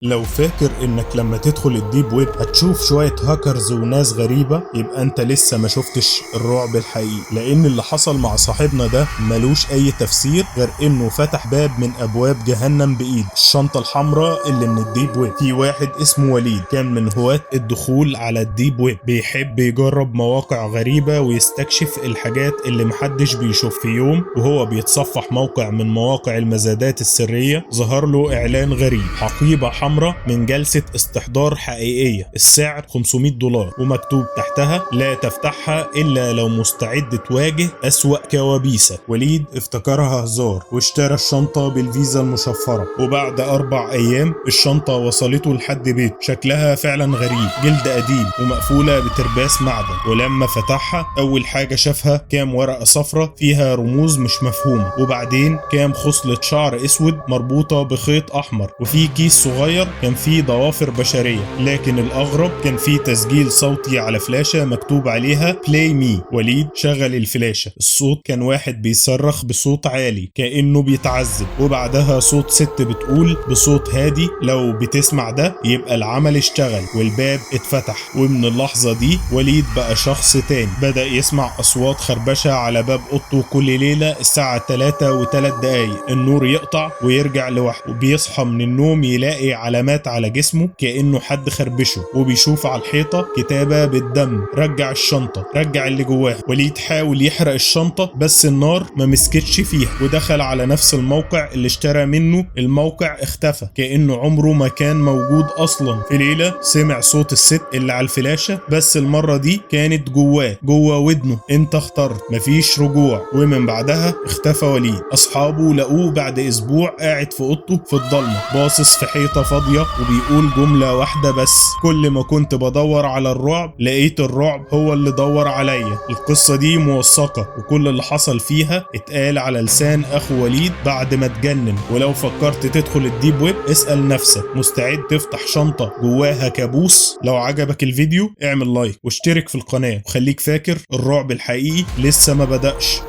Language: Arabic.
لو فاكر انك لما تدخل الديب ويب هتشوف شوية هاكرز وناس غريبة، يبقى انت لسه ما شفتش الرعب الحقيقي. لان اللي حصل مع صاحبنا ده ملوش اي تفسير غير انه فتح باب من ابواب جهنم بايد الشنطة الحمراء اللي من الديب ويب. في واحد اسمه وليد كان من هواة الدخول على الديب ويب، بيحب يجرب مواقع غريبة ويستكشف الحاجات اللي محدش بيشوف. في يوم وهو بيتصفح موقع من مواقع المزادات السرية، ظهر له اعلان غريب: حقيبة حمراء من جلسة استحضار حقيقية، السعر $500، ومكتوب تحتها: لا تفتحها إلا لو مستعد تواجه أسوأ كوابيسك. وليد افتكرها هزار واشترى الشنطة بالفيزا المشفرة، وبعد 4 أيام الشنطة وصلته لحد بيته. شكلها فعلا غريب، جلد قديم ومقفولة بترباس معدن، ولما فتحها أول حاجة شافها كام ورقة صفرة فيها رموز مش مفهومة، وبعدين كام خصلة شعر أسود مربوطة بخيط أحمر، وفي كيس صغير كان فيه ضوافر بشرية. لكن الأغرب كان فيه تسجيل صوتي على فلاشة مكتوب عليها بلاي مي. وليد شغل الفلاشة، الصوت كان واحد بيصرخ بصوت عالي كأنه بيتعذب، وبعدها صوت ست بتقول بصوت هادي: لو بتسمع ده يبقى العمل اشتغل. والباب اتفتح، ومن اللحظة دي وليد بقى شخص تاني. بدأ يسمع أصوات خربشة على باب أوضته كل ليلة الساعة 3:03، النور يقطع ويرجع لوحده، وبيصحى من النوم يلاقي علامات على جسمه كأنه حد خربشه، وبيشوف على الحيطة كتابة بالدم: رجع الشنطة، رجع اللي جواها. وليد حاول يحرق الشنطة بس النار ما مسكتش فيها، ودخل على نفس الموقع اللي اشترى منه. الموقع اختفى كأنه عمره ما كان موجود أصلا. في ليلة سمع صوت الست اللي على الفلاشة، بس المرة دي كانت جوه ودنه: انت اخترت، مفيش رجوع. ومن بعدها اختفى وليد. أصحابه لقوه بعد أسبوع قاعد في أوضته في الضلمة، باصص في حيطة فاضية وبيقول جملة واحدة بس: كل ما كنت بدور على الرعب لقيت الرعب هو اللي دور عليا. القصة دي موثقة، وكل اللي حصل فيها اتقال على لسان أخو وليد بعد ما اتجنن. ولو فكرت تدخل الديب ويب اسأل نفسك: مستعد تفتح شنطة جواها كابوس؟ لو عجبك الفيديو اعمل لايك واشترك في القناة، وخليك فاكر الرعب الحقيقي لسه ما بدأش.